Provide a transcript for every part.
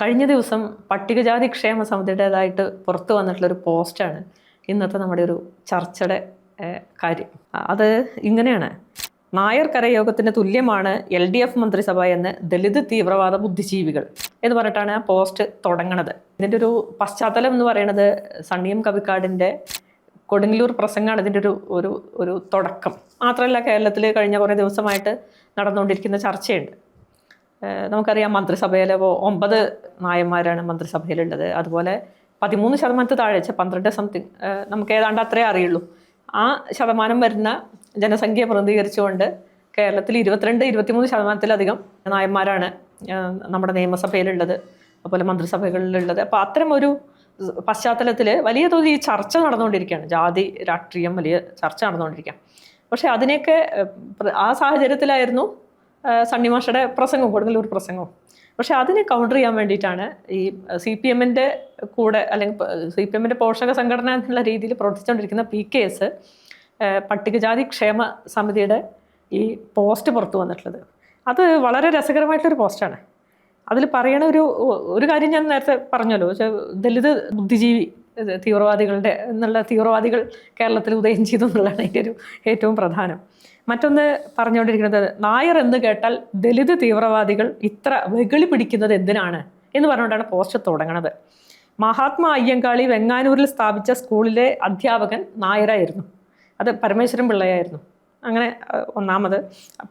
കഴിഞ്ഞ ദിവസം പട്ടികജാതി ക്ഷേമ സമിതിയുടേതായിട്ട് പുറത്തു വന്നിട്ടുള്ളൊരു പോസ്റ്റാണ് ഇന്നത്തെ നമ്മുടെ ഒരു ചർച്ചയുടെ കാര്യം. അത് ഇങ്ങനെയാണ്: നായർ കരയോഗത്തിന് തുല്യമാണ് LDF മന്ത്രിസഭ എന്ന് ദളിത് തീവ്രവാദ ബുദ്ധിജീവികൾ എന്ന് പറഞ്ഞിട്ടാണ് ആ പോസ്റ്റ് തുടങ്ങണത്. ഇതിൻ്റെ ഒരു പശ്ചാത്തലം എന്ന് പറയുന്നത് സണ്ണിയം കവിക്കാടിൻ്റെ കൊടുങ്ങല്ലൂർ പ്രസംഗമാണ് ഇതിൻ്റെ ഒരു തുടക്കം. മാത്രമല്ല, കേരളത്തിൽ കഴിഞ്ഞ കുറേ ദിവസമായിട്ട് നടന്നുകൊണ്ടിരിക്കുന്ന ചർച്ചയുണ്ട്. നമുക്കറിയാം, മന്ത്രിസഭയിലെ 9 നായന്മാരാണ് മന്ത്രിസഭയിലുള്ളത്. അതുപോലെ 13% താഴെ 12 സംതിങ്, നമുക്ക് ഏതാണ്ട് അത്രേ അറിയുള്ളൂ. ആ ശതമാനം വരുന്ന ജനസംഖ്യ പ്രതിനിധീകരിച്ചുകൊണ്ട് കേരളത്തിൽ 22-23% നായന്മാരാണ് നമ്മുടെ നിയമസഭയിലുള്ളത്, അതുപോലെ മന്ത്രിസഭകളിലുള്ളത്. അപ്പോൾ അത്തരം ഒരു പശ്ചാത്തലത്തിൽ വലിയ തോതിൽ ഈ ചർച്ച നടന്നുകൊണ്ടിരിക്കുകയാണ്. ജാതി രാഷ്ട്രീയം വലിയ ചർച്ച നടന്നുകൊണ്ടിരിക്കുകയാണ്. പക്ഷേ അതിനെയൊക്കെ ആ സാഹചര്യത്തിലായിരുന്നു സണ്ണിമാഷയുടെ പ്രസംഗവും, കൊടുങ്ങല്ലൂർ പ്രസംഗവും. പക്ഷെ അതിനെ കൗണ്ടർ ചെയ്യാൻ വേണ്ടിയിട്ടാണ് ഈ CPM-ൻ്റെ കൂടെ, അല്ലെങ്കിൽ CPM-ൻ്റെ പോഷക സംഘടന എന്നുള്ള രീതിയിൽ പ്രവർത്തിച്ചുകൊണ്ടിരിക്കുന്ന PKS പട്ടികജാതി ക്ഷേമ സമിതിയുടെ ഈ പോസ്റ്റ് പുറത്തു വന്നിട്ടുള്ളത്. അത് വളരെ രസകരമായിട്ടൊരു പോസ്റ്റാണ്. അതിൽ പറയണ ഒരു കാര്യം ഞാൻ നേരത്തെ പറഞ്ഞല്ലോ, ദളിത് ബുദ്ധിജീവി തീവ്രവാദികളുടെ തീവ്രവാദികൾ കേരളത്തിൽ ഉദയം ചെയ്തു എന്നുള്ളതാണ് അതിൻ്റെ ഏറ്റവും പ്രധാനം. മറ്റൊന്ന് പറഞ്ഞുകൊണ്ടിരിക്കുന്നത്, നായർ എന്ന് കേട്ടാൽ ദളിത് തീവ്രവാദികൾ ഇത്ര വെകിളി പിടിക്കുന്നത് എന്തിനാണ് എന്ന് പറഞ്ഞുകൊണ്ടാണ് പോസ്റ്റ് തുടങ്ങണത്. മഹാത്മാ അയ്യങ്കാളി വെങ്ങാനൂരിൽ സ്ഥാപിച്ച സ്കൂളിലെ അധ്യാപകൻ നായരായിരുന്നു. അത് പരമേശ്വരൻ പിള്ളയായിരുന്നു. അങ്ങനെ ഒന്നാമത്.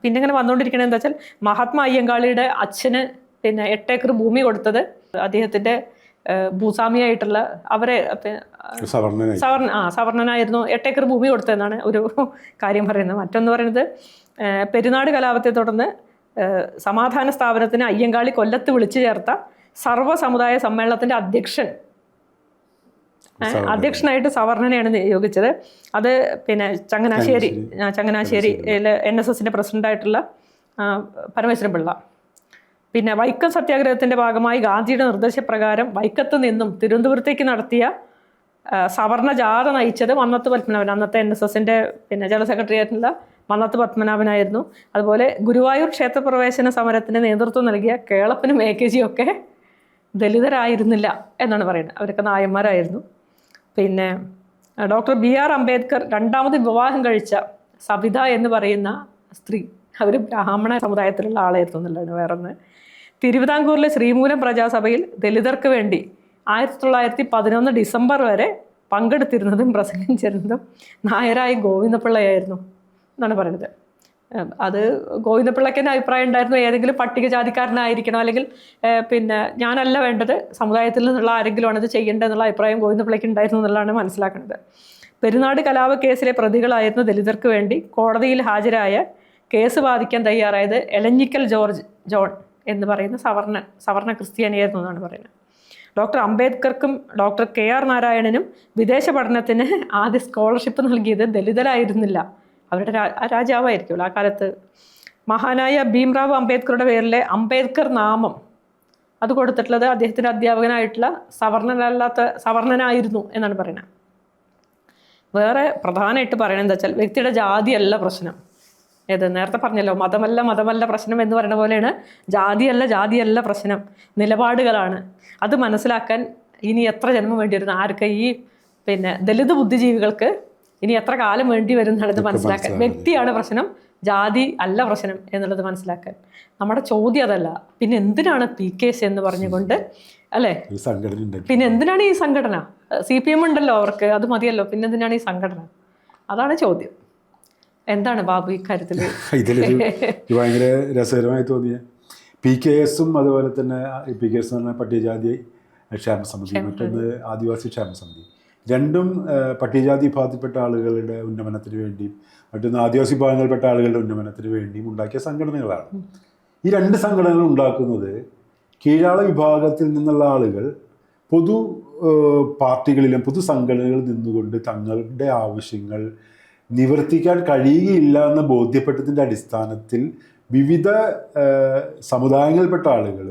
പിന്നെ ഇങ്ങനെ വന്നുകൊണ്ടിരിക്കണത് എന്താ വെച്ചാൽ, മഹാത്മാ അയ്യങ്കാളിയുടെ അച്ഛന് 8 ഏക്കർ ഭൂമി കൊടുത്തത് അദ്ദേഹത്തിൻ്റെ ഭൂസ്വാമിയായിട്ടുള്ള അവരെ സവർണനായിരുന്നു 8 ഏക്കർ ഭൂമി കൊടുത്തതെന്നാണ് ഒരു കാര്യം പറയുന്നത്. മറ്റൊന്ന് പറയുന്നത്, പെരുന്നാട് കലാപത്തെ തുടർന്ന് സമാധാന സ്ഥാപനത്തിന് അയ്യങ്കാളി കൊല്ലത്ത് വിളിച്ചു ചേർത്ത സർവ്വ സമുദായ സമ്മേളനത്തിൻ്റെ അധ്യക്ഷനായിട്ട് സവർണനെയാണ് നിയോഗിച്ചത്. അത് ചങ്ങനാശ്ശേരിയിലെ NSSൻ്റെ പ്രസിഡൻ്റായിട്ടുള്ള പരമേശ്വരൻ പിള്ള. പിന്നെ വൈക്കം സത്യാഗ്രഹത്തിൻ്റെ ഭാഗമായി ഗാന്ധിയുടെ നിർദ്ദേശപ്രകാരം വൈക്കത്ത് നിന്നും തിരുവനന്തപുരത്തേക്ക് നടത്തിയ സവർണ ജാഥ നയിച്ചത് മന്നത്ത് പത്മനാഭൻ, അന്നത്തെ NSSൻ്റെ ജനറൽ സെക്രട്ടറി ആയിട്ടുള്ള മന്നത്ത് പത്മനാഭനായിരുന്നു. അതുപോലെ ഗുരുവായൂർ ക്ഷേത്രപ്രവേശന സമരത്തിന് നേതൃത്വം നൽകിയ കേളപ്പനും AKG ഒക്കെ ദളിതരായിരുന്നില്ല എന്നാണ് പറയുന്നത്. അവരൊക്കെ നായന്മാരായിരുന്നു. പിന്നെ ഡോക്ടർ BR അംബേദ്കർ രണ്ടാമത് വിവാഹം കഴിച്ച സബിത എന്ന് പറയുന്ന സ്ത്രീ, അവർ ബ്രാഹ്മണ സമുദായത്തിലുള്ള ആളായിരുന്നു എന്നുള്ളതാണ്. വേറൊന്ന്, തിരുവിതാംകൂറിലെ ശ്രീമൂലം പ്രജാസഭയിൽ ദളിതർക്ക് വേണ്ടി 1911 ഡിസംബർ വരെ പങ്കെടുത്തിരുന്നതും പ്രസംഗിച്ചിരുന്നതും നായരായ ഗോവിന്ദപിള്ളയായിരുന്നു എന്നാണ് പറയുന്നത്. അത് ഗോവിന്ദപിള്ളയ്ക്ക് തന്നെ അഭിപ്രായം ഉണ്ടായിരുന്നു, ഏതെങ്കിലും പട്ടികജാതിക്കാരനായിരിക്കണം, അല്ലെങ്കിൽ ഞാനല്ല വേണ്ടത്, സമുദായത്തിൽ നിന്നുള്ള ആരെങ്കിലും ആണിത് ചെയ്യേണ്ടതെന്നുള്ള അഭിപ്രായം ഗോവിന്ദപിള്ളയ്ക്ക് ഉണ്ടായിരുന്നു എന്നുള്ളതാണ് മനസ്സിലാക്കുന്നത്. പെരുന്നാട് കലാപ കേസിലെ പ്രതികളായിരുന്നു ദളിതർക്ക് വേണ്ടി കോടതിയിൽ ഹാജരായ കേസ് വാദിക്കാൻ തയ്യാറായത് എലഞ്ഞിക്കൽ ജോർജ് ജോൺ എന്ന് പറയുന്ന സവർണ ക്രിസ്ത്യാനിയായിരുന്നു എന്നാണ് പറയുന്നത്. ഡോക്ടർ അംബേദ്കർക്കും ഡോക്ടർ KR നാരായണനും വിദേശ പഠനത്തിന് ആദ്യ സ്കോളർഷിപ്പ് നൽകിയത് ദളിതരായിരുന്നില്ല, അവരുടെ രാജാവായിരിക്കുമല്ലോ ആ കാലത്ത്. മഹാനായ ഭീംറാവു അംബേദ്കറുടെ പേരിലെ അംബേദ്കർ നാമം അത് കൊടുത്തിട്ടുള്ളത് അദ്ദേഹത്തിൻ്റെ അധ്യാപകനായിട്ടുള്ള സവർണനായിരുന്നു എന്നാണ് പറയുന്നത്. വേറെ പ്രധാനമായിട്ട് പറയണത് എന്താ വെച്ചാൽ, വ്യക്തിയുടെ ജാതിയല്ല പ്രശ്നം. നേരത്തെ പറഞ്ഞല്ലോ, മതമല്ല പ്രശ്നം എന്ന് പറയുന്ന പോലെയാണ് ജാതിയല്ല പ്രശ്നം, നിലപാടുകളാണ്. അത് മനസ്സിലാക്കാൻ ഇനി എത്ര ജന്മം വേണ്ടി വരുന്നു ആർക്ക്? ഈ ദളിത് ബുദ്ധിജീവികൾക്ക് ഇനി എത്ര കാലം വേണ്ടി വരും എന്നുള്ളത് മനസ്സിലാക്കാൻ. വ്യക്തിയാണ് പ്രശ്നം, ജാതി അല്ല പ്രശ്നം എന്നുള്ളത് മനസ്സിലാക്കാൻ. നമ്മുടെ ചോദ്യം അതല്ല. പിന്നെ എന്തിനാണ് PKS എന്ന് പറഞ്ഞുകൊണ്ട്, അല്ലേ? പിന്നെ എന്തിനാണ് ഈ സംഘടന? CPM ഉണ്ടല്ലോ അവർക്ക്, അത് മതിയല്ലോ. പിന്നെ എന്തിനാണ് ഈ സംഘടന? അതാണ് ചോദ്യം. എന്താണ് ബാബു ഇക്കാര്യത്തിൽ? ഇതിലൊരു ഭയങ്കര രസകരമായി തോന്നിയ PKS-ഉം അതുപോലെ തന്നെ PKS എന്ന് പറഞ്ഞാൽ പട്ടികജാതി ക്ഷേമ സമിതി, മറ്റൊന്ന് ആദിവാസി ക്ഷേമ സമിതി, രണ്ടും പട്ടികജാതി വിഭാഗത്തിൽപ്പെട്ട ആളുകളുടെ ഉന്നമനത്തിന് വേണ്ടിയും മറ്റൊന്ന് ആദിവാസി വിഭാഗങ്ങളിൽപ്പെട്ട ആളുകളുടെ ഉന്നമനത്തിന് വേണ്ടിയും ഉണ്ടാക്കിയ സംഘടനകളാണ്. ഈ 2 സംഘടനകൾ ഉണ്ടാക്കുന്നത് കീഴാള വിഭാഗത്തിൽ നിന്നുള്ള ആളുകൾ പൊതു പാർട്ടികളിലും പൊതു സംഘടനകളിൽ നിന്നുകൊണ്ട് തങ്ങളുടെ ആവശ്യങ്ങൾ നിവർത്തിക്കാൻ കഴിയുകയില്ല എന്ന് ബോധ്യപ്പെട്ടതിൻ്റെ അടിസ്ഥാനത്തിൽ വിവിധ സമുദായങ്ങളിൽപ്പെട്ട ആളുകൾ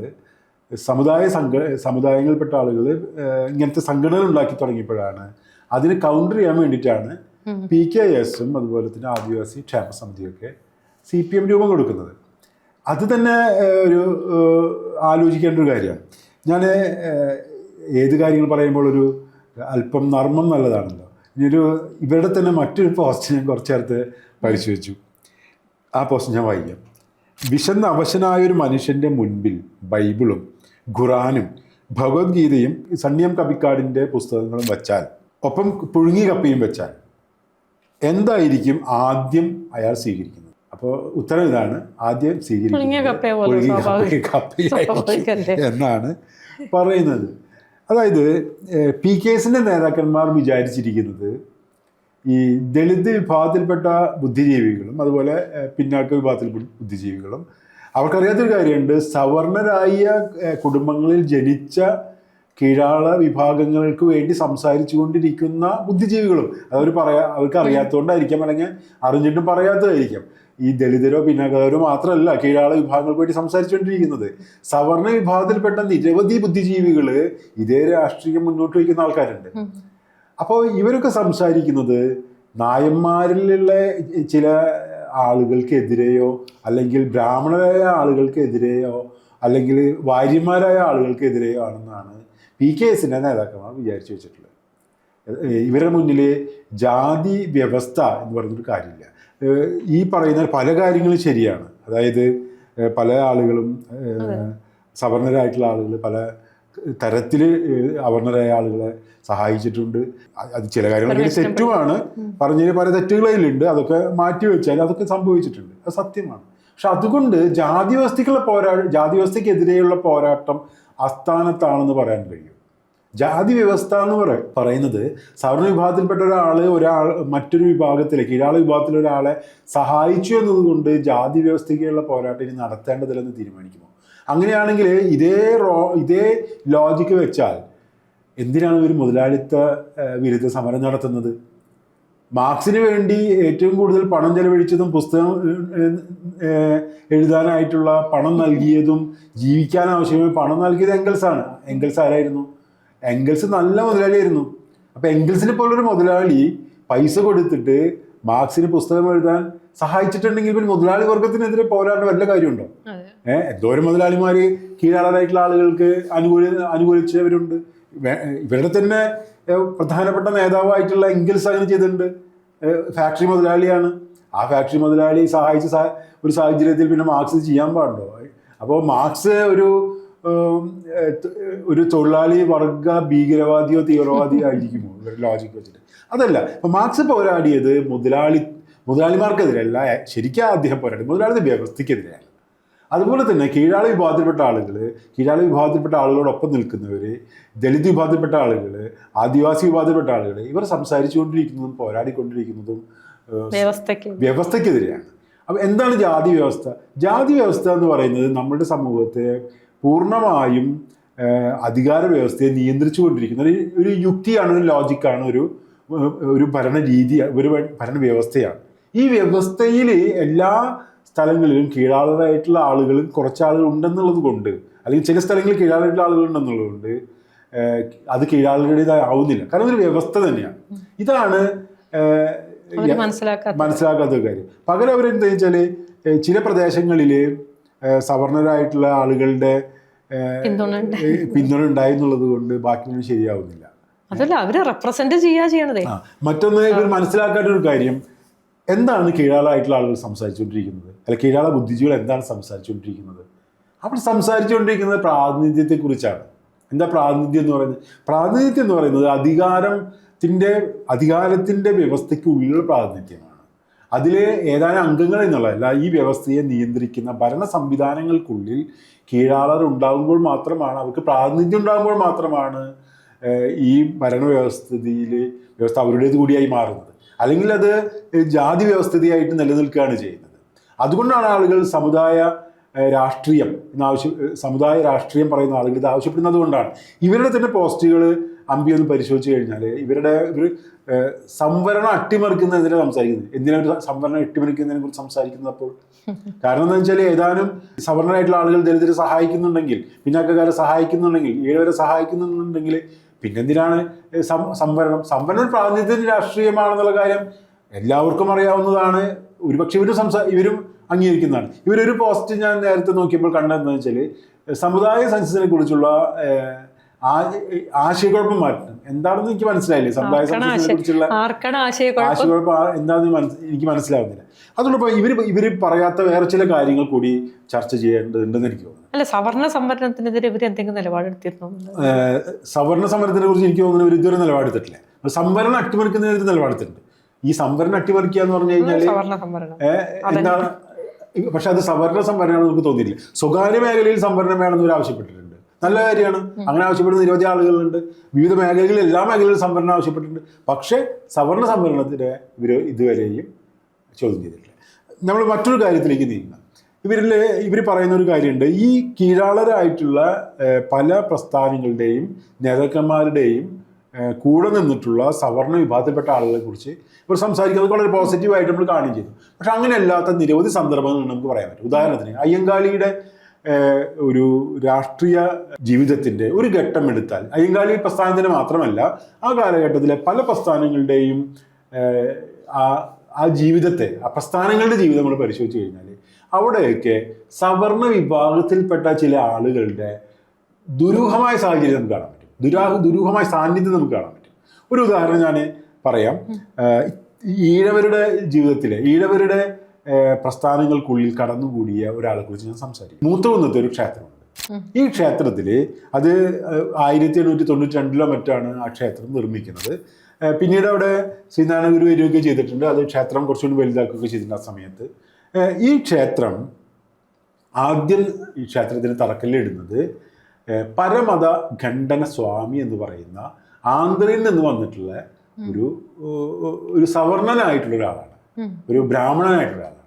സമുദായങ്ങളിൽപ്പെട്ട ആളുകൾ ഇങ്ങനത്തെ സംഘടനകൾ ഉണ്ടാക്കി തുടങ്ങിയപ്പോഴാണ്, അതിന് കൗണ്ടർ ചെയ്യാൻ വേണ്ടിയിട്ടാണ് PKS-ഉം അതുപോലെ തന്നെ ആദിവാസി ക്ഷേമ സമിതിയൊക്കെ CPM രൂപം കൊടുക്കുന്നത്. അത് തന്നെ ഒരു ആലോചിക്കേണ്ട ഒരു കാര്യമാണ്. ഞാൻ ഏത് കാര്യങ്ങൾ പറയുമ്പോൾ ഒരു അല്പം നർമ്മം നല്ലതാണല്ലോ. ഇനിയൊരു ഇവരുടെ തന്നെ മറ്റൊരു പോസ്റ്റ് ഞാൻ കുറച്ച് നേരത്തെ പരിശോധിച്ചു. ആ പോസ്റ്റ് ഞാൻ വായിക്കാം. വിശന്ന അവശനായൊരു മനുഷ്യൻ്റെ മുൻപിൽ ബൈബിളും ഖുറാനും ഭഗവത്ഗീതയും സണ്ണിയം കബിക്കാടിൻ്റെ പുസ്തകങ്ങളും വച്ചാൽ, ഒപ്പം പുഴുങ്ങി കപ്പയും വെച്ചാൽ എന്തായിരിക്കും ആദ്യം അയാൾ സ്വീകരിക്കുന്നത്? അപ്പോൾ ഉത്തരം ഇതാണ്, ആദ്യം സ്വീകരിക്കുന്നത് എന്നാണ് പറയുന്നത്. അതായത് PKSന്റെ നേതാക്കന്മാർ വിചാരിച്ചിരിക്കുന്നത് ഈ ദളിത് വിഭാഗത്തിൽപ്പെട്ട ബുദ്ധിജീവികളും അതുപോലെ പിന്നാക്ക വിഭാഗത്തിൽ ബുദ്ധിജീവികളും, അവർക്കറിയാത്തൊരു കാര്യമുണ്ട്, സവർണരായ കുടുംബങ്ങളിൽ ജനിച്ച കീഴാള വിഭാഗങ്ങൾക്ക് വേണ്ടി സംസാരിച്ചു കൊണ്ടിരിക്കുന്ന ബുദ്ധിജീവികളും, അവർക്ക് അറിയാത്തതുകൊണ്ടായിരിക്കാം, അല്ലെങ്കിൽ അറിഞ്ഞിട്ടും പറയാത്തതായിരിക്കാം. ഈ ദളിതരോ പിന്നാക്കരോ മാത്രമല്ല കീഴാള വിഭാഗങ്ങൾക്ക് വേണ്ടി സംസാരിച്ചുകൊണ്ടിരിക്കുന്നത്. സവർണ വിഭാഗത്തിൽപ്പെട്ട നിരവധി ബുദ്ധിജീവികൾ ഇതേ രാഷ്ട്രീയം മുന്നോട്ട് വയ്ക്കുന്ന ആൾക്കാരുണ്ട്. അപ്പോൾ ഇവരൊക്കെ സംസാരിക്കുന്നത് നായന്മാരിലുള്ള ചില ആളുകൾക്കെതിരെയോ അല്ലെങ്കിൽ ബ്രാഹ്മണരായ ആളുകൾക്കെതിരെയോ അല്ലെങ്കിൽ വാര്യന്മാരായ ആളുകൾക്കെതിരെയോ ആണെന്നാണ് PKSന്റെ നേതാക്കന്മാർ വിചാരിച്ചു വെച്ചിട്ടുള്ളത്. ഇവരുടെ മുന്നിൽ ജാതി വ്യവസ്ഥ എന്ന് പറയുന്നൊരു കാര്യമില്ല. ഈ പറയുന്ന പല കാര്യങ്ങളും ശരിയാണ്. അതായത് പല ആളുകളും സവർണരായിട്ടുള്ള ആളുകൾ പല തരത്തിൽ അവർണരായ ആളുകളെ സഹായിച്ചിട്ടുണ്ട്. അത് ചില കാര്യങ്ങളൊക്കെ തെറ്റുമാണ്, പറഞ്ഞതിന് പല തെറ്റുകളിലുണ്ട്. അതൊക്കെ മാറ്റി വെച്ചാൽ അതൊക്കെ സംഭവിച്ചിട്ടുണ്ട്, അത് സത്യമാണ്. പക്ഷെ അതുകൊണ്ട് ജാതി വ്യവസ്ഥയ്ക്കെതിരെയുള്ള പോരാട്ടം അസ്ഥാനത്താണെന്ന് പറയാൻ കഴിയും. ജാതി വ്യവസ്ഥ എന്ന് പറയുന്നത് സവർണ വിഭാഗത്തിൽപ്പെട്ട ഒരാൾ മറ്റൊരു വിഭാഗത്തിലെ കീഴാള വിഭാഗത്തിലെ ഒരാളെ സഹായിച്ചു എന്നതുകൊണ്ട് ജാതി വ്യവസ്ഥയ്ക്കുള്ള പോരാട്ടം ഇനി നടത്തേണ്ടതില്ലെന്ന് തീരുമാനിക്കുമോ? അങ്ങനെയാണെങ്കിൽ ഇതേ ലോജിക്ക് വെച്ചാൽ എന്തിനാണ് ഒരു മുതലാളിത്ത വിരുദ്ധ സമരം നടത്തുന്നത്? മാർക്സിന് വേണ്ടി ഏറ്റവും കൂടുതൽ പണം ചെലവഴിച്ചതും പുസ്തകം എഴുതാനായിട്ടുള്ള പണം നൽകിയതും ജീവിക്കാൻ ആവശ്യമായി പണം നൽകിയത് എംഗൽസാണ്. എംഗൽസ് ആരായിരുന്നു? എംഗൽസ് നല്ല മുതലാളിയായിരുന്നു. അപ്പം എംഗൽസിനെ പോലൊരു മുതലാളി പൈസ കൊടുത്തിട്ട് മാർക്സിന് പുസ്തകം എഴുതാൻ സഹായിച്ചിട്ടുണ്ടെങ്കിൽ പിന്നെ മുതലാളി വർഗത്തിനെതിരെ പോരാടേണ്ട വല്ല കാര്യമുണ്ടോ? എന്തോരം മുതലാളിമാർ കീഴാളരായിട്ടുള്ള ആളുകൾക്ക് അനുകൂലിച്ചവരുണ്ട്. ഇവരുടെ തന്നെ പ്രധാനപ്പെട്ട നേതാവായിട്ടുള്ള എംഗൽസ് അങ്ങനെ ചെയ്തിട്ടുണ്ട്. ഫാക്ടറി മുതലാളിയാണ്. ആ ഫാക്ടറി മുതലാളി സഹായിച്ച ഒരു സാഹചര്യത്തിൽ പിന്നെ മാർക്സ് ചെയ്യാൻ പാടുണ്ടോ? അപ്പോൾ മാർക്സ് ഒരു തൊഴിലാളി വർഗ ഭീകരവാദിയോ തീവ്രവാദിയോ ആയിരിക്കുമോ ലോജിക്ക് വെച്ചിട്ട്? അതല്ല. ഇപ്പം മാർക്സ് പോരാടിയത് മുതലാളിമാർക്കെതിരെയല്ല, ശരിക്കും അദ്ദേഹം പോരാടി മുതലാളിത്ത വ്യവസ്ഥയ്ക്കെതിരെയാണ്. അതുപോലെ തന്നെ കീഴാള വിഭാഗത്തിൽപ്പെട്ട ആളുകളോടൊപ്പം നിൽക്കുന്നവർ, ദളിത് വിഭാഗത്തിൽപ്പെട്ട ആളുകൾ, ആദിവാസി വിഭാഗത്തിൽപ്പെട്ട ആളുകൾ, ഇവർ സംസാരിച്ചുകൊണ്ടിരിക്കുന്നതും പോരാടിക്കൊണ്ടിരിക്കുന്നതും വ്യവസ്ഥയ്ക്കെതിരെയാണ്. അപ്പം എന്താണ് ജാതി വ്യവസ്ഥ? ജാതി വ്യവസ്ഥ എന്ന് പറയുന്നത് നമ്മുടെ സമൂഹത്തെ പൂർണ്ണമായും അധികാര വ്യവസ്ഥയെ നിയന്ത്രിച്ചു കൊണ്ടിരിക്കുന്ന ഒരു യുക്തിയാണ്, ഒരു ലോജിക്കാണ്, ഒരു ഭരണരീതി, ഒരു ഭരണവ്യവസ്ഥയാണ്. ഈ വ്യവസ്ഥയിൽ എല്ലാ സ്ഥലങ്ങളിലും കീഴാളരായിട്ടുള്ള ആളുകളും കുറച്ചാളുകൾ ഉണ്ടെന്നുള്ളത് കൊണ്ട്, അല്ലെങ്കിൽ ചില സ്ഥലങ്ങളിൽ കീഴാളരായിട്ടുള്ള ആളുകൾ ഉണ്ടെന്നുള്ളത് കൊണ്ട് അത് കീഴാളരുടേതാവുന്നില്ല. കാരണം ഒരു വ്യവസ്ഥ തന്നെയാണ്. ഇതാണ് മനസ്സിലാക്കാത്ത കാര്യം. പകരം അവരെന്താ വെച്ചാൽ ചില പ്രദേശങ്ങളിൽ സവർണരായിട്ടുള്ള ആളുകളുടെ പിന്തുണ ഉണ്ടായി എന്നുള്ളത് കൊണ്ട് ബാക്കിയൊന്നും ശരിയാവുന്നില്ല. അതല്ല, അവര് റെപ്രസെന്റ് ചെയ്യണതേ. മറ്റൊന്ന് ഇവർ മനസ്സിലാക്കാത്ത ഒരു കാര്യം, എന്താണ് കീഴാളായിട്ടുള്ള ആളുകൾ സംസാരിച്ചുകൊണ്ടിരിക്കുന്നത്, അല്ല കീഴാള ബുദ്ധിജീവികൾ എന്താണ് സംസാരിച്ചുകൊണ്ടിരിക്കുന്നത്? അവർ സംസാരിച്ചുകൊണ്ടിരിക്കുന്നത് പ്രാതിനിധ്യത്തെക്കുറിച്ചാണ്. എന്താ പ്രാതിനിധ്യം എന്ന് പറയുന്നത്? പ്രാതിനിധ്യം എന്ന് പറയുന്നത് അധികാരത്തിൻ്റെ വ്യവസ്ഥയ്ക്കുള്ളിലുള്ള പ്രാതിനിധ്യമാണ്. അതിലെ ഏതാനും അംഗങ്ങൾ എന്നുള്ളതല്ല, ഈ വ്യവസ്ഥയെ നിയന്ത്രിക്കുന്ന ഭരണ സംവിധാനങ്ങൾക്കുള്ളിൽ കീഴാളർ ഉണ്ടാകുമ്പോൾ മാത്രമാണ്, അവർക്ക് പ്രാതിനിധ്യം ഉണ്ടാകുമ്പോൾ മാത്രമാണ് ഈ വ്യവസ്ഥ അവരുടേത് കൂടിയായി മാറുന്നത്. അല്ലെങ്കിൽ അത് ജാതി വ്യവസ്ഥിതിയായിട്ട് നിലനിൽക്കുകയാണ് ചെയ്യുന്നത്. അതുകൊണ്ടാണ് ആളുകൾ സമുദായ രാഷ്ട്രീയം പറയുന്ന ആളുകൾ ഇത് ആവശ്യപ്പെടുന്നത് കൊണ്ടാണ്. ഇവരുടെ തന്നെ പോസ്റ്റുകൾ അമ്പിയൊന്ന് പരിശോധിച്ച് കഴിഞ്ഞാൽ ഇവർ സംവരണം അട്ടിമറിക്കുന്നതിനെ സംസാരിക്കുന്നത്. എന്തിനാണ് സംവരണം അട്ടിമറിക്കുന്നതിനെ കുറിച്ച് സംസാരിക്കുന്നത് അപ്പോൾ? കാരണം എന്താ വെച്ചാൽ ഏതാനും സവർണരായിട്ടുള്ള ആളുകൾ ദളിതരെ സഹായിക്കുന്നുണ്ടെങ്കിൽ, പിന്നാക്കക്കാരെ സഹായിക്കുന്നുണ്ടെങ്കിൽ, ഏഴുവരെ സഹായിക്കുന്നുണ്ടെങ്കിൽ പിന്നെന്തിനാണ് സംവരണം പ്രാതിനിധ്യ രാഷ്ട്രീയമാണെന്നുള്ള കാര്യം എല്ലാവർക്കും അറിയാവുന്നതാണ്. ഒരുപക്ഷെ ഇവരും അംഗീകരിക്കുന്നതാണ്. ഇവരൊരു പോസ്റ്റ് ഞാൻ നേരത്തെ നോക്കിയപ്പോൾ കണ്ടതെന്ന് വെച്ചാൽ സമുദായ സെൻസസിനെ കുറിച്ചുള്ള ആശയക്കുഴപ്പം മാറ്റണം. എന്താണെന്ന് എനിക്ക് മനസ്സിലായില്ലേ? സമുദായ സെൻസസിനെ കുറിച്ചുള്ള ആശയക്കുഴപ്പം എന്താണെന്ന് എനിക്ക് മനസ്സിലാവുന്നില്ല. അതുകൊണ്ടപ്പോൾ ഇവർ പറയാത്ത വേറെ ചില കാര്യങ്ങൾ കൂടി ചർച്ച ചെയ്യേണ്ടതുണ്ടെന്ന് എനിക്ക് തോന്നുന്നു. അല്ല, സവർണ സംവരണത്തിനെതിരെ ഇവർ എന്തെങ്കിലും നിലപാടെടുത്തിരുന്നു? സവർണ സമരത്തിനെ കുറിച്ച് എനിക്ക് തോന്നുന്നു ഇവർ ഇതുവരെ നിലപാടെടുത്തിട്ടില്ല. സംവരണം അട്ടിമറിക്കുന്നതിന് നിലപാടെടുത്തിട്ടുണ്ട്. ഈ സംവരണം അട്ടിമറിക്കുക എന്ന് പറഞ്ഞു കഴിഞ്ഞാൽ എന്താണ്? പക്ഷെ അത് സവർണ സംവരണമാണെന്ന് നമുക്ക് തോന്നിയില്ല. സ്വകാര്യ മേഖലയിൽ സംവരണം വേണമെന്ന് ഇവർ ആവശ്യപ്പെട്ടിട്ടുണ്ട്. നല്ല കാര്യമാണ്. അങ്ങനെ ആവശ്യപ്പെടുന്ന നിരവധി ആളുകളുണ്ട്. വിവിധ മേഖലകളിൽ എല്ലാ മേഖലയിലും സംവരണം ആവശ്യപ്പെട്ടിട്ടുണ്ട്. പക്ഷേ സവർണ സംവരണത്തിന് ഇവർ ഇതുവരെയും ചോദ്യം ചെയ്തിട്ടില്ല. നമ്മൾ മറ്റൊരു കാര്യത്തിലേക്ക് നീങ്ങുക. ഇവർ പറയുന്ന ഒരു കാര്യമുണ്ട്. ഈ കീഴാളരായിട്ടുള്ള പല പ്രസ്ഥാനങ്ങളുടെയും നേതാക്കന്മാരുടെയും കൂടെ നിന്നിട്ടുള്ള സവർണ വിഭാഗത്തിൽപ്പെട്ട ആളുകളെ കുറിച്ച് ഇവർ സംസാരിക്കുന്നത് വളരെ പോസിറ്റീവായിട്ട് നമ്മൾ കാണുകയും ചെയ്തു. പക്ഷെ അങ്ങനെ അല്ലാത്ത നിരവധി സന്ദർഭങ്ങൾ നമുക്ക് പറയാൻ പറ്റും. ഉദാഹരണത്തിന് അയ്യങ്കാളിയുടെ ഒരു രാഷ്ട്രീയ ജീവിതത്തിൻ്റെ ഒരു ഘട്ടം എടുത്താൽ, അയ്യങ്കാളി പ്രസ്ഥാനത്തിന് മാത്രമല്ല ആ കാലഘട്ടത്തിലെ പല പ്രസ്ഥാനങ്ങളുടെയും ആ ജീവിതത്തെ, ആ പ്രസ്ഥാനങ്ങളുടെ ജീവിതം നമ്മൾ പരിശോധിച്ച് കഴിഞ്ഞാൽ അവിടെയൊക്കെ സവർണ വിഭാഗത്തിൽപ്പെട്ട ചില ആളുകളുടെ ദുരൂഹമായ സാഹചര്യം നമുക്ക് കാണാൻ പറ്റും. ദുരൂഹമായ സാന്നിധ്യം നമുക്ക് കാണാൻ പറ്റും. ഒരു ഉദാഹരണം ഞാൻ പറയാം. ഈഴവരുടെ ജീവിതത്തിലെ ഈഴവരുടെ പ്രസ്ഥാനങ്ങൾക്കുള്ളിൽ കടന്നുകൂടിയ ഒരാളെ കുറിച്ച് ഞാൻ സംസാരിക്കും. മൂത്തകുന്നത്തെ ഒരു ക്ഷേത്രമുണ്ട്. ഈ ക്ഷേത്രത്തിൽ അത് 1892 മറ്റാണ് ആ ക്ഷേത്രം നിർമ്മിക്കുന്നത്. പിന്നീട് അവിടെ ശ്രീനാരായണ ഗുരു വരികയൊക്കെ ചെയ്തിട്ടുണ്ട്. അത് ക്ഷേത്രം കുറച്ചുകൂടി വലുതാക്കുകയൊക്കെ ചെയ്തിട്ടുണ്ട് ആ സമയത്ത്. ഈ ക്ഷേത്രം ആദ്യം ഈ ക്ഷേത്രത്തിന് തറക്കല്ലിടുന്നത് പരമത ഖണ്ഡന സ്വാമി എന്ന് പറയുന്ന ആന്ധ്രയിൽ നിന്ന് വന്നിട്ടുള്ള ഒരു സവർണനായിട്ടുള്ള ഒരാളാണ്, ഒരു ബ്രാഹ്മണനായിട്ടുള്ള ആളാണ്.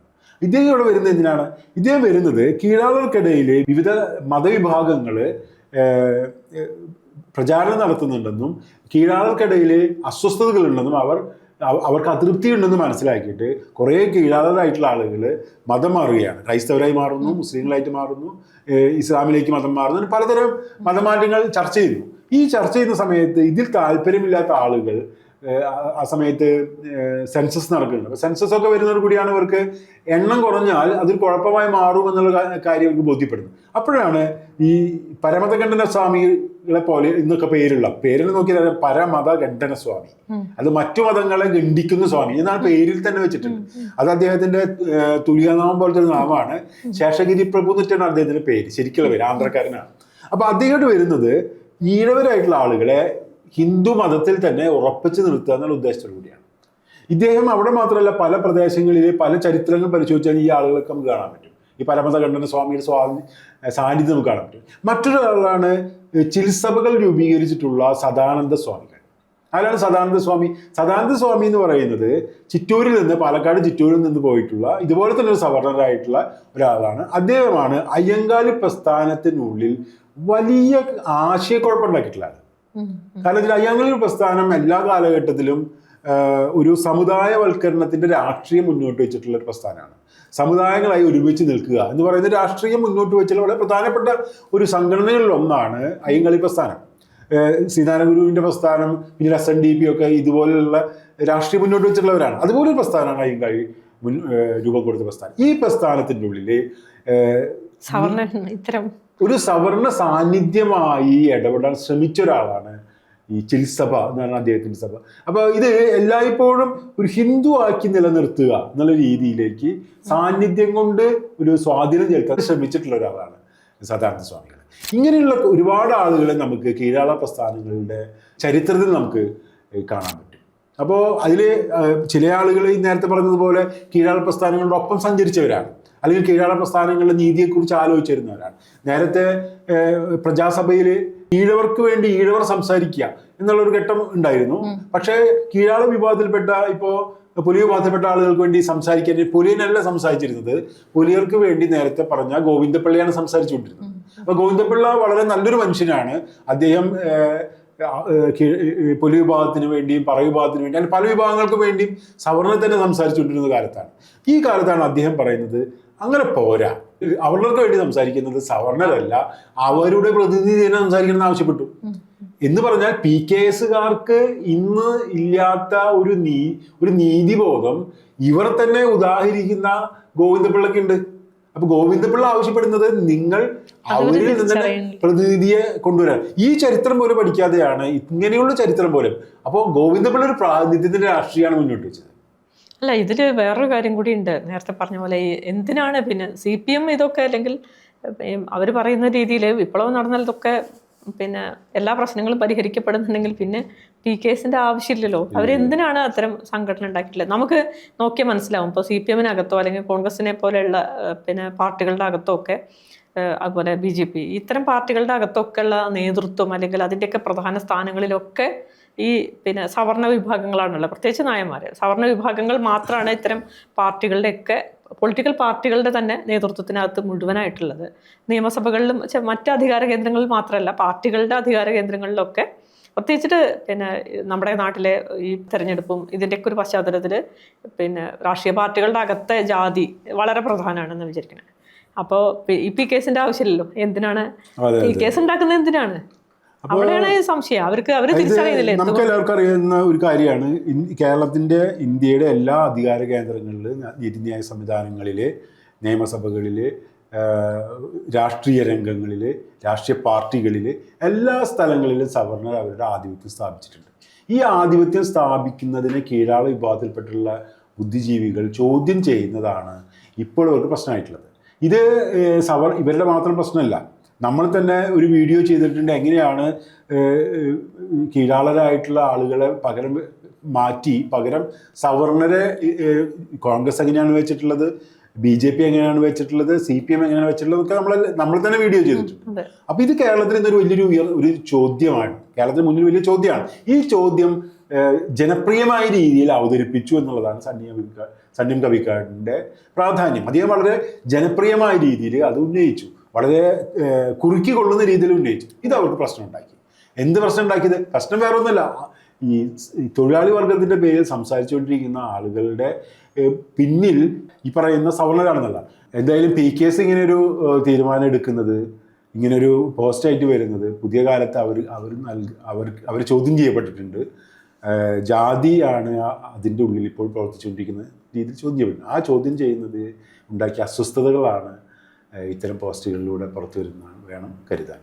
ഇദ്ദേഹം ഇവിടെ വരുന്നത് എന്തിനാണ്? ഇദ്ദേഹം വരുന്നത് കീഴാളർക്കിടയിലെ വിവിധ മതവിഭാഗങ്ങൾ പ്രചാരണം നടത്തുന്നുണ്ടെന്നും കീഴാളർക്കിടയിൽ അസ്വസ്ഥതകളുണ്ടെന്നും അവർക്ക് അതൃപ്തി ഉണ്ടെന്ന് മനസ്സിലാക്കിയിട്ട് കുറേ കീഴാളരായിട്ടുള്ള ആളുകൾ മതം മാറുകയാണ്. ക്രൈസ്തവരായി മാറുന്നു, മുസ്ലിങ്ങളായിട്ട് മാറുന്നു, ഇസ്ലാമിലേക്ക് മതം മാറുന്നു, പലതരം മതമാറ്റങ്ങൾ ചർച്ച ചെയ്യുന്നു. ഈ ചർച്ച ചെയ്യുന്ന സമയത്ത് ഇതിൽ താല്പര്യമില്ലാത്ത ആളുകൾ ആ സമയത്ത് സെൻസസ് നടക്കുന്നുണ്ട്. അപ്പോൾ സെൻസസ് ഒക്കെ വരുന്നതോട് കൂടിയാണ് ഇവർക്ക് എണ്ണം കുറഞ്ഞാൽ അതൊരു കുഴപ്പമായി മാറും എന്നുള്ള കാര്യം ഇവർക്ക് ബോധ്യപ്പെടുന്നു. അപ്പോഴാണ് ഈ പരമതഖണ്ഡന സ്വാമികളെ പോലെ ഇന്നൊക്കെ പേരിൽ നോക്കിയാൽ പരമതഖണ്ഡന സ്വാമി, അത് മറ്റു മതങ്ങളെ ഖണ്ഡിക്കുന്ന സ്വാമി എന്നാണ് പേരിൽ തന്നെ വെച്ചിട്ടുണ്ട്. അത് അദ്ദേഹത്തിന്റെ തുല്യനാമം പോലത്തെ ഒരു നാമമാണ്. ശേഷഗിരി പ്രഭു എന്നിട്ടാണ് അദ്ദേഹത്തിന്റെ പേര്, ശരിക്കുള്ള പേര്, ആന്ധ്രക്കാരനാണ്. അപ്പൊ അദ്ദേഹം വരുന്നത് ഈഴവരായിട്ടുള്ള ആളുകളെ ഹിന്ദു മതത്തിൽ തന്നെ ഉറപ്പിച്ച് നിർത്തുക എന്നുള്ള ഉദ്ദേശത്തോടു കൂടിയാണ്. ഇദ്ദേഹം അവിടെ മാത്രമല്ല പല പ്രദേശങ്ങളിലെ പല ചരിത്രങ്ങൾ പരിശോധിച്ചാൽ ഈ ആളുകളൊക്കെ നമുക്ക് കാണാൻ പറ്റും. ഈ പരമതഖണ്ഡന സ്വാമിയുടെ സാന്നിധ്യം നമുക്ക് കാണാൻ പറ്റും. മറ്റൊരാളാണ് ചിൽസഭകൾ രൂപീകരിച്ചിട്ടുള്ള സദാനന്ദ സ്വാമികൾ. ആരാണ് സദാനന്ദ സ്വാമി? സദാനന്ദ സ്വാമി എന്ന് പറയുന്നത് പാലക്കാട് ചിറ്റൂരിൽ നിന്ന് പോയിട്ടുള്ള ഇതുപോലെ തന്നെ ഒരു സവർണരായിട്ടുള്ള ഒരാളാണ്. അദ്ദേഹമാണ് അയ്യങ്കാളി പ്രസ്ഥാനത്തിനുള്ളിൽ വലിയ ആശയക്കുഴപ്പമുണ്ടാക്കിയിട്ടുള്ള ആൾ. കാരണം അയ്യങ്കാളി പ്രസ്ഥാനം എല്ലാ കാലഘട്ടത്തിലും ഒരു സമുദായവൽക്കരണത്തിന്റെ രാഷ്ട്രീയം മുന്നോട്ട് വെച്ചിട്ടുള്ള ഒരു പ്രസ്ഥാനമാണ്. സമുദായങ്ങളായി ഒരുമിച്ച് നിൽക്കുക എന്ന് പറയുന്ന രാഷ്ട്രീയം മുന്നോട്ട് വെച്ചുള്ള വളരെ പ്രധാനപ്പെട്ട ഒരു സംഘടനകളിൽ ഒന്നാണ് അയ്യങ്കാളി പ്രസ്ഥാനം. ശ്രീനാരായണ ഗുരുവിന്റെ പ്രസ്ഥാനം, പിന്നെ SNDP ഒക്കെ ഇതുപോലെയുള്ള രാഷ്ട്രീയം മുന്നോട്ട് വെച്ചിട്ടുള്ളവരാണ്. അതുപോലെ ഒരു പ്രസ്ഥാനമാണ് അയ്യങ്കാളി രൂപം കൊടുത്ത പ്രസ്ഥാനം. ഈ പ്രസ്ഥാനത്തിൻ്റെ ഉള്ളില് ഒരു സവർണ സാന്നിധ്യമായി ഇടപെടാൻ ശ്രമിച്ച ഒരാളാണ് ഈ ചിൽസഭ എന്ന് പറഞ്ഞ അദ്ദേഹത്തിന്റെ സഭ. അപ്പൊ ഇത് എല്ലായ്പ്പോഴും ഒരു ഹിന്ദു ആക്കി നിലനിർത്തുക എന്നുള്ള രീതിയിലേക്ക് സാന്നിധ്യം കൊണ്ട് ഒരു സ്വാധീനം ചെലുത്താൻ ശ്രമിച്ചിട്ടുള്ള ഒരാളാണ് സദാനന്ദ സ്വാമികൾ. ഇങ്ങനെയുള്ള ഒരുപാട് ആളുകളെ നമുക്ക് കീഴാള പ്രസ്ഥാനങ്ങളുടെ ചരിത്രത്തിൽ നമുക്ക് കാണാൻ പറ്റും. അപ്പോൾ അതിൽ ചില ആളുകൾ ഈ നേരത്തെ പറഞ്ഞതുപോലെ കീഴാള പ്രസ്ഥാനങ്ങളുടെ ഒപ്പം സഞ്ചരിച്ചവരാണ്, അല്ലെങ്കിൽ കീഴാള പ്രസ്ഥാനങ്ങളുടെ നീതിയെക്കുറിച്ച് ആലോചിച്ചിരുന്നവരാണ്. നേരത്തെ പ്രജാസഭയിൽ ഈഴവർക്ക് വേണ്ടി ഈഴവർ സംസാരിക്കുക എന്നുള്ളൊരു ഘട്ടം ഉണ്ടായിരുന്നു. പക്ഷേ കീഴാള വിഭാഗത്തിൽപ്പെട്ട പുലിയ വിഭാഗത്തിൽപ്പെട്ട ആളുകൾക്ക് വേണ്ടി സംസാരിക്കാൻ പുലിയനല്ല സംസാരിച്ചിരുന്നത്, പുലിയർക്ക് വേണ്ടി നേരത്തെ പറഞ്ഞ ഗോവിന്ദപ്പിള്ളയാണ് സംസാരിച്ചുകൊണ്ടിരുന്നത്. അപ്പൊ ഗോവിന്ദപ്പിള്ള വളരെ നല്ലൊരു മനുഷ്യനാണ്. അദ്ദേഹം പുലി വിഭാഗത്തിന് വേണ്ടിയും പറ വിഭാഗത്തിന് വേണ്ടി അല്ലെങ്കിൽ പല വിഭാഗങ്ങൾക്ക് വേണ്ടിയും സവർണനെ തന്നെ സംസാരിച്ചുകൊണ്ടിരുന്ന കാലത്താണ്. ഈ കാലത്താണ് അദ്ദേഹം പറയുന്നത് അങ്ങനെ പോരാ, അവർക്ക് വേണ്ടി സംസാരിക്കുന്നത് സവർണരല്ല, അവരുടെ പ്രതിനിധിയെ സംസാരിക്കണം ആവശ്യപ്പെട്ടു. എന്ന് പറഞ്ഞാൽ PKSകാർക്ക് ഇന്ന് ഇല്ലാത്ത ഒരു നീതിബോധം ഇവർ തന്നെ ഉദാഹരിക്കുന്ന ഗോവിന്ദപിള്ളക്ക് ഉണ്ട്. അപ്പൊ ഗോവിന്ദപിള്ള ആവശ്യപ്പെടുന്നത് നിങ്ങൾ അവരിൽ നിന്ന് പ്രതിനിധിയെ കൊണ്ടുവരാൻ. ഈ ചരിത്രം പോലും പഠിക്കാതെയാണ് ഇങ്ങനെയുള്ള ചരിത്രം പോലും. അപ്പോൾ ഗോവിന്ദപിള്ള ഒരു പ്രാതിനിധ്യത്തിന്റെ രാഷ്ട്രീയമാണ് മുന്നോട്ട് വെച്ചത്. അല്ല, ഇതിൽ വേറൊരു കാര്യം കൂടി ഉണ്ട്. നേരത്തെ പറഞ്ഞ പോലെ ഈ എന്തിനാണ് പിന്നെ CPM ഇതൊക്കെ, അല്ലെങ്കിൽ അവർ പറയുന്ന രീതിയിൽ വിപ്ലവം നടന്നാൽ ഇതൊക്കെ പിന്നെ എല്ലാ പ്രശ്നങ്ങളും പരിഹരിക്കപ്പെടുന്നുണ്ടെങ്കിൽ പിന്നെ PKSന്റെ ആവശ്യമില്ലല്ലോ. അവരെന്തിനാണ് അത്തരം സംഘടന ഉണ്ടാക്കിയിട്ടില്ല? നമുക്ക് നോക്കിയാൽ മനസ്സിലാവും. ഇപ്പോൾ CPMനകത്തോ അല്ലെങ്കിൽ കോൺഗ്രസിനെ പോലെയുള്ള പിന്നെ പാർട്ടികളുടെ അകത്തോ ഒക്കെ, അതുപോലെ BJP ഇത്തരം പാർട്ടികളുടെ അകത്തൊക്കെ ഉള്ള നേതൃത്വം അല്ലെങ്കിൽ അതിൻ്റെയൊക്കെ പ്രധാന സ്ഥാനങ്ങളിലൊക്കെ ഈ പിന്നെ സവർണ വിഭാഗങ്ങളാണുള്ളത്, പ്രത്യേകിച്ച് നായന്മാർ. സവർണ വിഭാഗങ്ങൾ മാത്രമാണ് ഇത്തരം പാർട്ടികളുടെയൊക്കെ പൊളിറ്റിക്കൽ പാർട്ടികളുടെ തന്നെ നേതൃത്വത്തിനകത്ത് മുഴുവനായിട്ടുള്ളത്. നിയമസഭകളിലും മറ്റ് അധികാര കേന്ദ്രങ്ങളിൽ മാത്രമല്ല, പാർട്ടികളുടെ അധികാര കേന്ദ്രങ്ങളിലൊക്കെ, പ്രത്യേകിച്ചിട്ട് പിന്നെ നമ്മുടെ നാട്ടിലെ ഈ തെരഞ്ഞെടുപ്പും ഇതിൻ്റെയൊക്കെ ഒരു പശ്ചാത്തലത്തിൽ പിന്നെ രാഷ്ട്രീയ പാർട്ടികളുടെ അകത്തെ ജാതി വളരെ പ്രധാനമാണെന്ന് വിചാരിക്കുന്നത്. അപ്പോൾ ഈ PKSന്റെ ആവശ്യമില്ലല്ലോ. എന്തിനാണ് PKS ഉണ്ടാക്കുന്നത്? എന്തിനാണ്? അവിടെയാണ് സംശയം. അവർ തിരിച്ചറിയുന്നില്ലേ? നമുക്ക് എല്ലാവർക്കും അറിയുന്ന ഒരു കാര്യമാണ്, ഇന്ത്യയുടെ എല്ലാ അധികാര കേന്ദ്രങ്ങളിലും, നീതിന്യായ സംവിധാനങ്ങളിൽ, നിയമസഭകളിൽ, രാഷ്ട്രീയ രംഗങ്ങളിൽ, രാഷ്ട്രീയ പാർട്ടികളിൽ, എല്ലാ സ്ഥലങ്ങളിലും സവർണർ അവരുടെ ആധിപത്യം സ്ഥാപിച്ചിട്ടുണ്ട്. ഈ ആധിപത്യം സ്ഥാപിക്കുന്നതിന് കീഴാള വിഭാഗത്തിൽപ്പെട്ടുള്ള ബുദ്ധിജീവികൾ ചോദ്യം ചെയ്യുന്നതാണ് ഇപ്പോൾ അവർക്ക് പ്രശ്നമായിട്ടുള്ളത്. ഇത് ഇവരുടെ മാത്രം പ്രശ്നമല്ല. നമ്മൾ തന്നെ ഒരു വീഡിയോ ചെയ്തിട്ടുണ്ട്, എങ്ങനെയാണ് കീഴാളരായിട്ടുള്ള ആളുകളെ പകരം സവർണരെ കോൺഗ്രസ് എങ്ങനെയാണ് വെച്ചിട്ടുള്ളത്, BJP എങ്ങനെയാണ് വെച്ചിട്ടുള്ളത്, CPM എങ്ങനെയാണ് വെച്ചിട്ടുള്ളത് ഒക്കെ നമ്മൾ തന്നെ വീഡിയോ ചെയ്തിട്ടുണ്ട്. അപ്പോൾ ഇത് കേരളത്തിൽ ഇന്നൊരു ഒരു ചോദ്യമാണ്, കേരളത്തിന് മുന്നിൽ വലിയ ചോദ്യമാണ്. ഈ ചോദ്യം ജനപ്രിയമായ രീതിയിൽ അവതരിപ്പിച്ചു എന്നുള്ളതാണ് സണ്ണിയം കവിക്കാടിൻ്റെ പ്രാധാന്യം. അദ്ദേഹം വളരെ ജനപ്രിയമായ രീതിയിൽ അത് ഉന്നയിച്ചു, വളരെ കുറുക്കി കൊള്ളുന്ന രീതിയിൽ ഉന്നയിച്ചു. ഇത് അവർക്ക് പ്രശ്നം ഉണ്ടാക്കി. എന്ത് പ്രശ്നം ഉണ്ടാക്കിയത്? പ്രശ്നം വേറെ ഒന്നുമല്ല, ഈ തൊഴിലാളി വർഗത്തിൻ്റെ പേരിൽ സംസാരിച്ചുകൊണ്ടിരിക്കുന്ന ആളുകളുടെ പിന്നിൽ ഈ പറയുന്ന സവർണരാണെന്നല്ല. എന്തായാലും PKS ഇങ്ങനെയൊരു തീരുമാനം എടുക്കുന്നത്, ഇങ്ങനൊരു പോസ്റ്റായിട്ട് വരുന്നത്, പുതിയ കാലത്ത് അവർ ചോദ്യം ചെയ്യപ്പെട്ടിട്ടുണ്ട്. ജാതിയാണ് അതിൻ്റെ ഉള്ളിൽ ഇപ്പോൾ പ്രവർത്തിച്ചുകൊണ്ടിരിക്കുന്ന രീതിയിൽ ചോദ്യം ചെയ്യപ്പെടുന്നത്. ആ ചോദ്യം ചെയ്യുന്നത് ഉണ്ടാക്കിയ അസ്വസ്ഥതകളാണ് ഇത്തരം പോസ്റ്റുകളിലൂടെ പുറത്തു വരുന്നതാണ് വേണം കരുതാൻ.